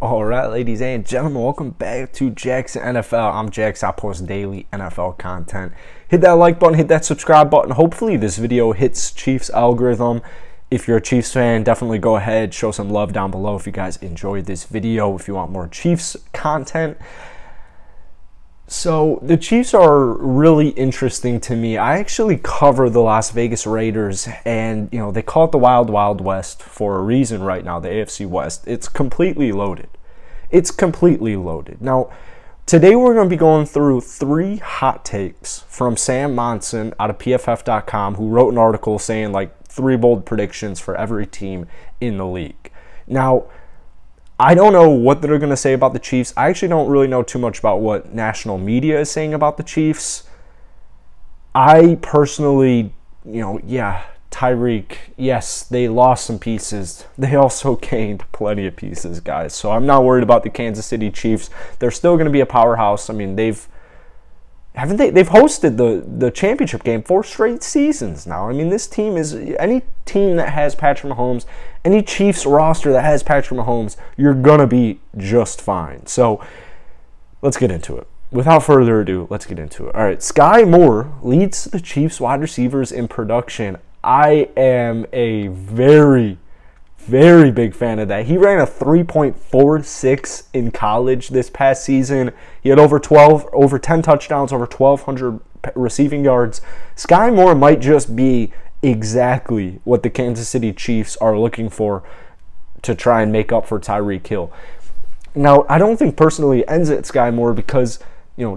All right, ladies and gentlemen, welcome back to Jackson NFL. I'm Jax. I post daily NFL content. Hit that like button, hit that subscribe button. Hopefully this video hits Chiefs algorithm. If you're a Chiefs fan, definitely go ahead, show some love down below if you guys enjoyed this video, if you want more Chiefs content. So the Chiefs are really interesting to me. I actually cover the Las Vegas Raiders, and they call it the Wild Wild West for a reason right now, the AFC West. It's completely loaded. It's completely loaded. Now, today we're going to be going through 3 hot takes from Sam Monson out of PFF.com, who wrote an article saying like 3 bold predictions for every team in the league. Now, I don't know what they're going to say about the Chiefs. I actually don't really know too much about what national media is saying about the Chiefs. I personally, Tyreek, yes, they lost some pieces. They also gained plenty of pieces, guys. So I'm not worried about the Kansas City Chiefs. They're still going to be a powerhouse. I mean, they've hosted the championship game 4 straight seasons now. I mean, this team is, any team that has Patrick Mahomes, any Chiefs roster that has Patrick Mahomes, you're going to be just fine. So let's get into it. Without further ado, let's get into it. All right, Sky Moore leads the Chiefs wide receivers in production. I am a very, very big fan of that. He ran a 3.46 in college this past season. He had over 10 touchdowns, over 1,200 receiving yards. Sky Moore might just be exactly what the Kansas City Chiefs are looking for to try and make up for Tyreek Hill. Now, I don't think personally it ends at Sky Moore because,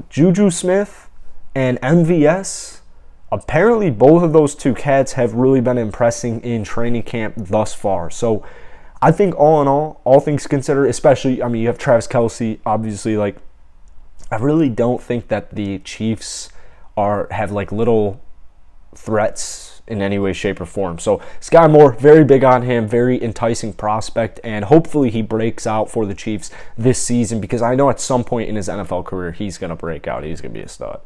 Juju Smith and MVS, apparently both of those 2 cats have really been impressing in training camp thus far. So I think all in all things considered, especially, you have Travis Kelce, obviously, I really don't think that the Chiefs have little threats in any way, shape, or form. So Sky Moore, very big on him, very enticing prospect, and hopefully he breaks out for the Chiefs this season because I know at some point in his NFL career he's going to break out. He's going to be a stud.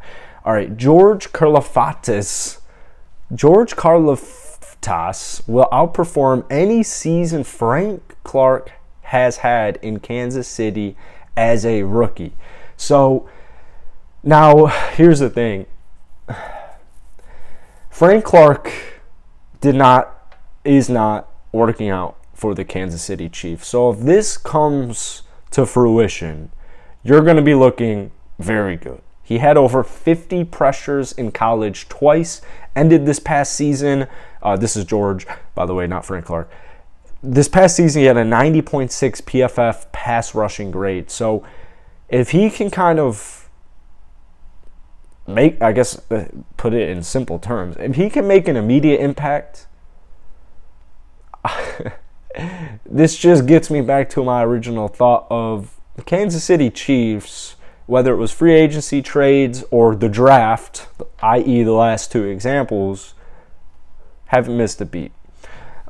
All right, George Karlaftis will outperform any season Frank Clark has had in Kansas City as a rookie. So now here's the thing. Frank Clark is not working out for the Kansas City Chiefs. So if this comes to fruition, you're going to be looking very good. He had over 50 pressures in college twice, ended this past season. This is George, by the way, not Frank Clark. This past season, he had a 90.6 PFF pass rushing grade. So if he can kind of put it in simple terms, if he can make an immediate impact, this just gets me back to my original thought of the Kansas City Chiefs, whether it was free agency trades or the draft, i.e. the last 2 examples, haven't missed a beat.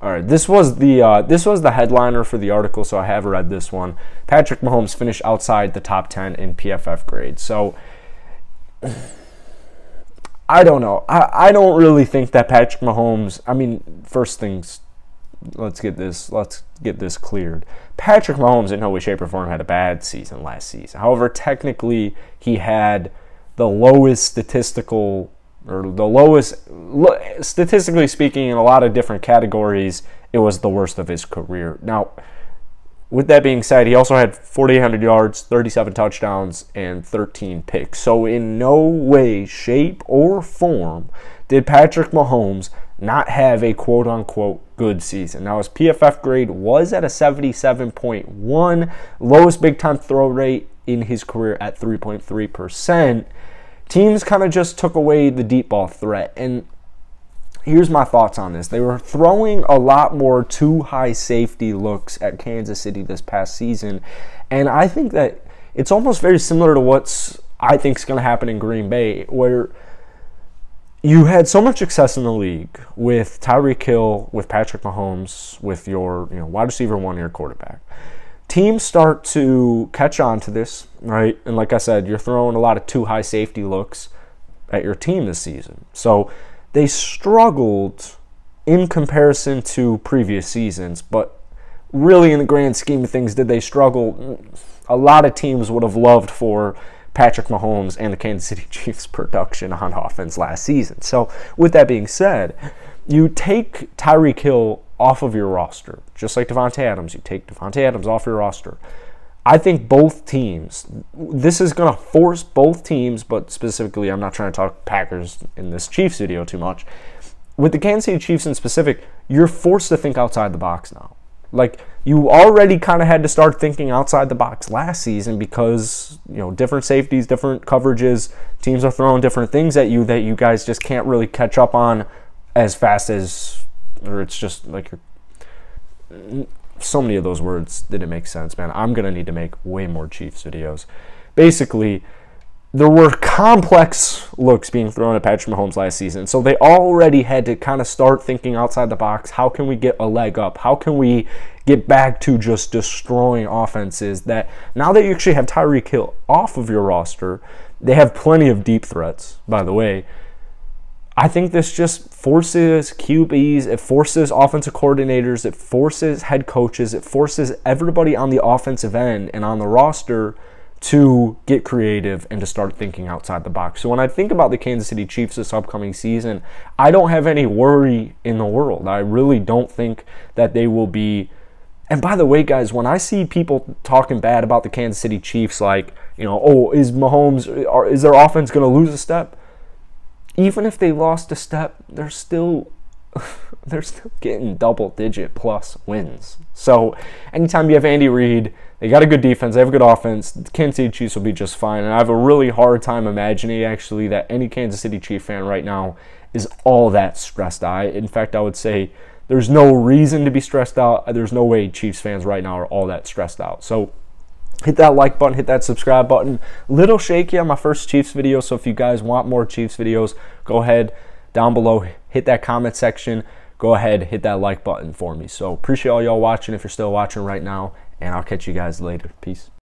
All right, this was the headliner for the article, so I have read this one. Patrick Mahomes finished outside the top 10 in PFF grade. So I don't know. I don't really think that Patrick Mahomes, first things, let's get this cleared. Patrick Mahomes in no way, shape, or form had a bad season last season. However, technically, he had statistically speaking, in a lot of different categories, it was the worst of his career. Now, with that being said, he also had 4,800 yards, 37 touchdowns, and 13 picks. So in no way, shape, or form did Patrick Mahomes not have a quote-unquote good season. Now, his PFF grade was at a 77.1, lowest big-time throw rate in his career at 3.3%. Teams kind of just took away the deep ball threat, and here's my thoughts on this. They were throwing a lot more too high safety looks at Kansas City this past season, and I think that it's almost very similar to I think is going to happen in Green Bay, where you had so much success in the league with Tyreek Hill, with Patrick Mahomes, with your wide receiver 1, your quarterback. Teams start to catch on to this, right? And like I said, you're throwing a lot of too high safety looks at your team this season. So they struggled in comparison to previous seasons, but really, in the grand scheme of things, did they struggle? A lot of teams would have loved for Patrick Mahomes and the Kansas City Chiefs' production on offense last season. So with that being said, you take Tyreek Hill off of your roster, just like Davante Adams. You take Davante Adams off your roster. I think both teams, this is going to force both teams, but specifically, I'm not trying to talk Packers in this Chiefs video too much. With the Kansas City Chiefs in specific, you're forced to think outside the box now. Like, you already kind of had to start thinking outside the box last season because, you know, different safeties, different coverages, teams are throwing different things at you that you guys just can't really catch up on as fast as, or it's just like you're, so many of those words didn't make sense, man. I'm going to need to make way more Chiefs videos. Basically, there were complex looks being thrown at Patrick Mahomes last season, so they already had to kind of start thinking outside the box. How can we get a leg up? How can we get back to just destroying offenses that now that you actually have Tyreek Hill off of your roster, they have plenty of deep threats, by the way. I think this just forces QBs, it forces offensive coordinators, it forces head coaches, it forces everybody on the offensive end and on the roster to get creative and to start thinking outside the box. So when I think about the Kansas City Chiefs this upcoming season, I don't have any worry in the world. I really don't think that they will be. And by the way, guys, when I see people talking bad about the Kansas City Chiefs, like, you know, oh, is their offense going to lose a step? Even if they lost a step, they're still getting double-digit plus wins. So anytime you have Andy Reid, they got a good defense, they have a good offense, the Kansas City Chiefs will be just fine. And I have a really hard time imagining, actually, that any Kansas City Chief fan right now is all that stressed out. In fact, I would say there's no reason to be stressed out. There's no way Chiefs fans right now are all that stressed out. So hit that like button, hit that subscribe button. Little shaky on my first Chiefs video, so if you guys want more Chiefs videos, go ahead down below, hit that comment section, go ahead, hit that like button for me. So appreciate all y'all watching if you're still watching right now, and I'll catch you guys later. Peace.